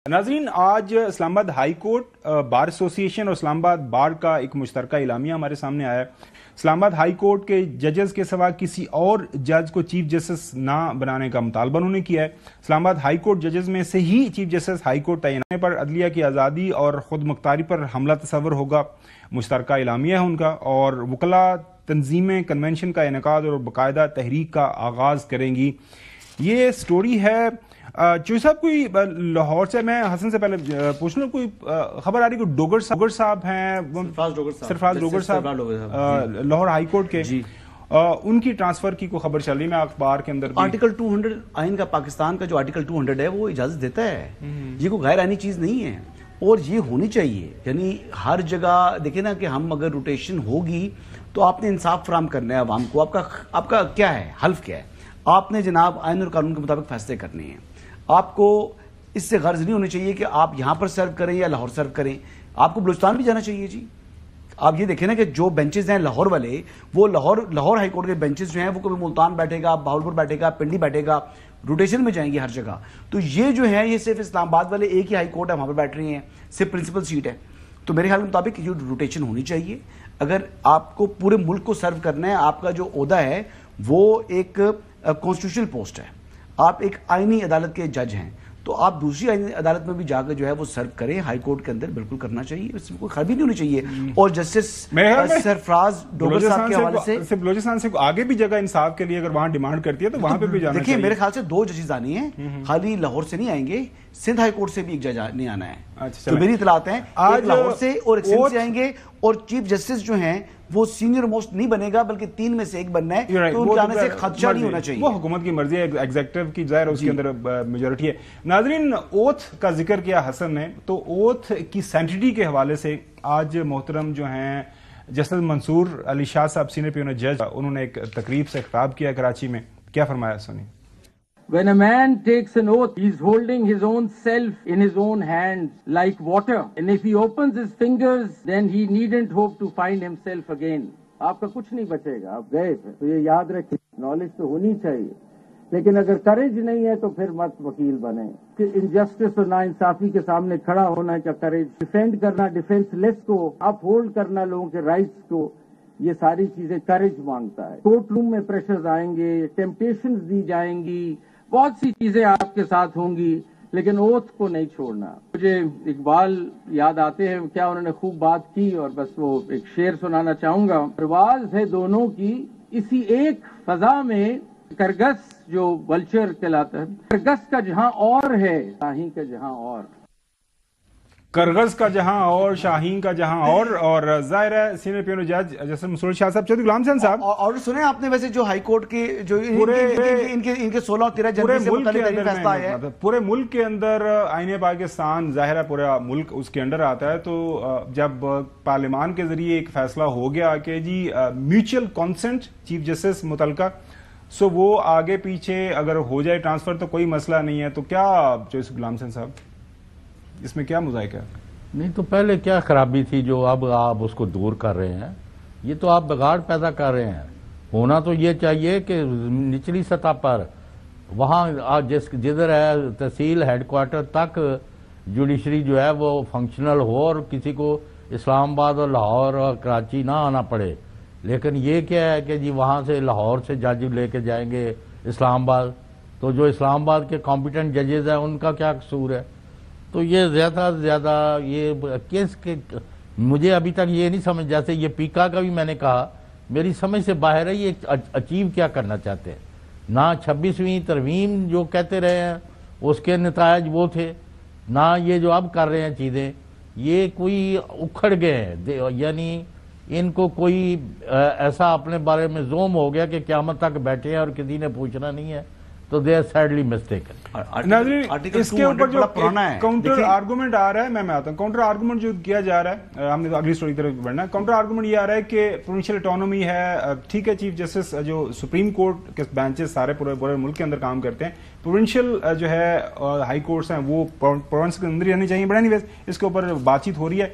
नाज़रीन, आज इस्लाम आबाद हाई कोर्ट बार एसोसिएशन और इस्लाम आबाद बार का एक मुश्तरका इलामिया हमारे सामने आया है। इस्लाम आबाद हाई कोर्ट के जजेस के सिवा किसी और जज को चीफ जस्टिस ना बनाने का मुतालबा उन्होंने किया है। इस्लाम आबाद हाई कोर्ट जजेस में से ही चीफ जस्टिस हाई कोर्ट तैनात पर अदलिया की आज़ादी और खुद मुख्तारी पर हमला तस्वर होगा। मुश्तरका इलामिया है उनका, और वकला तंजीमें कन्वेंशन का इनेकाद और बाकायदा तहरीक का आगाज करेंगी। ये स्टोरी है चोई साहब, कोई लाहौर से, मैं हसन से पहले पूछ लूं, कोई खबर आ रही, कोई डोगर साहब हैं, सरफराज डोगर साहब लाहौर हाई कोर्ट के जी, उनकी ट्रांसफर की कोई खबर चल रही है। मैं अखबार के अंदर आर्टिकल 200 आइन का, पाकिस्तान का जो आर्टिकल 200 है वो इजाजत देता है। ये कोई गैर आईनी चीज नहीं है और ये होनी चाहिए। यानी हर जगह देखे ना कि हम अगर रोटेशन होगी तो आपने इंसाफ फराहम करना है आवाम को। आपका क्या है, हल्फ क्या है? आपने जनाब आइन और कानून के मुताबिक फैसले करने हैं। आपको इससे गर्ज नहीं होनी चाहिए कि आप यहां पर सर्व करें या लाहौर सर्व करें। आपको बलूचिस्तान भी जाना चाहिए जी। आप ये देखें ना कि जो बेंचेस हैं लाहौर वाले, वो लाहौर हाई कोर्ट के बेंचेस जो हैं वो कभी मुल्तान बैठेगा, बहावलपुर बैठेगा, पिंडी बैठेगा, रोटेशन में जाएंगे हर जगह। तो ये जो है ये सिर्फ इस्लामाबाद वाले एक ही हाई कोर्ट है, वहां पर बैठ रही हैं, सिर्फ प्रिंसिपल सीट है। तो मेरे ख्याल के मुताबिक ये रोटेशन होनी चाहिए। अगर आपको पूरे मुल्क को सर्व करना है, आपका जो ओहदा है वो एक कॉन्स्टिट्यूशनल पोस्ट है, आप एक आईनी अदालत के जज हैं, तो आप दूसरी आईनी अदालत में भी जाकर जो है वो सर्व करें। हाई कोर्ट के अंदर बिल्कुल करना चाहिए, इसमें कोई खराबी नहीं होनी चाहिए। और जस्टिस सरफराज डोगर साहब के हवाले से बलूचिस्तान से आगे भी जगह इंसाफ के लिए अगर वहां डिमांड करती है तो वहां पे भी जाना चाहिए। देखिए मेरे ख्याल से 2 जजेस आनी है, खाली लाहौर से नहीं आएंगे, सिंध हाई कोर्ट से भी एक जज नहीं आना है। तो मेरी इतलात है एक लाहौर से और एक सिंध से आएंगे, और चीफ जस्टिस जो हैं वो सीनियर मोस्ट नहीं बनेगा बल्कि 3 में से 1 बनना है। तो उनके आने से खदशा नहीं होना चाहिए। वो हुकूमत की मर्जी है, एग्जीक्यूटिव की जाहिर उसके अंदर मेजॉरिटी है। नाज़रीन, ओथ का जिक्र किया हसन ने, तो ओथ की सैंक्टिटी के हवाले से आज मोहतरम जो हैं जस्टिस मंसूर अली शाह साहब, सीनियर पियोन जज, उन्होंने एक तकरीब से खिताब किया कराची में। क्या फरमाया सुनिए। When a man takes an oath, he is holding his own self in his own hands like water. And if he opens his fingers, then he needn't hope to find himself again. आपका कुछ नहीं बचेगा, आप गए थे। तो ये याद रखिए, नॉलेज तो होनी चाहिए, लेकिन अगर करेज नहीं है तो फिर मत वकील बने। कि इनजस्टिस और नाइंसाफी के सामने खड़ा होना का करेज, डिफेंड करना डिफेंसलेस को, अप होल्ड करना लोगों के राइट्स को, ये सारी चीजें करेज मांगता है। कोर्ट रूम में प्रेशर्स आएंगे, टेम्पटेशंस दी जाएंगी, बहुत सी चीजें आपके साथ होंगी, लेकिन ओथ को नहीं छोड़ना। मुझे इकबाल याद आते हैं, क्या उन्होंने खूब बात की, और बस वो एक शेर सुनाना चाहूंगा। परवाज है दोनों की इसी एक फजा में, करगस जो वल्चर कहलाता है, करगस का जहां और है शाहीन का जहां और, करगस का जहां और शाहीन का जहां और जाहिर है सीनियर पियोन जज जैसे मंसूर शाह साहब, चौधरी गुलाम हसन साहब। और सुने आपने वैसे जो हाई कोर्ट के जो इनके 16 और 13 जनवरी से मुताल्लिक फैसला है, पूरे मुल्क के अंदर आईने पाकिस्तान जाहिर है पूरा मुल्क उसके अंडर आता है। तो जब पार्लियामान के जरिए एक फैसला हो गया कि जी म्यूचुअल कॉन्सेंट चीफ जस्टिस मुतलका, सो वो आगे पीछे अगर हो जाए ट्रांसफर तो कोई मसला नहीं है। तो क्या चौधरी गुलाम हसन साहब, इसमें क्या मुज़ाहिका है? नहीं तो पहले क्या खराबी थी जो अब आप उसको दूर कर रहे हैं? ये तो आप बिगाड़ पैदा कर रहे हैं। होना तो ये चाहिए कि निचली सतह पर वहाँ जिधर है तहसील हेडक्वार्टर तक जुडिशरी जो है वो फंक्शनल हो और किसी को इस्लामाबाद और लाहौर और कराची ना आना पड़े। लेकिन ये क्या है कि जी वहाँ से लाहौर से जज लेके जाएंगे इस्लामाबाद, तो जो इस्लामाबाद के कॉम्पिटेंट जजेज हैं उनका क्या कसूर है? तो ये ज़्यादा से ज़्यादा ये केस के मुझे अभी तक ये नहीं समझ, जैसे ये पीका का भी मैंने कहा मेरी समझ से बाहर है। ये अचीव क्या करना चाहते हैं? ना 26वीं तरमीम जो कहते रहे हैं उसके नतायज वो थे, ना ये जो अब कर रहे हैं चीज़ें, ये कोई उखड़ गए हैं। यानी इनको कोई ऐसा अपने बारे में जोम हो गया कि क़यामत तक बैठे हैं और किसी ने पूछना नहीं है, तो दे आर सैडली मिस्टेकन। इसके ऊपर जो काउंटर आर्गूमेंट आ रहा है, मैं आता हूं काउंटर आर्गूमेंट जो किया जा रहा है, हमने तो अगली स्टोरी की तरफ बढ़ना है। काउंटर आर्गूमेंट ये आ रहा है कि प्रोविंशियल ऑटोनॉमी है, ठीक है, चीफ जस्टिस जो सुप्रीम कोर्ट के बेंचेस सारे पूरे मुल्क के अंदर काम करते हैं, प्रोविंशियल जो है हाई कोर्ट्स हैं वो प्रोविंस के अंदर ही रहनी चाहिए। बट एनीवेज इसके ऊपर बातचीत हो रही है।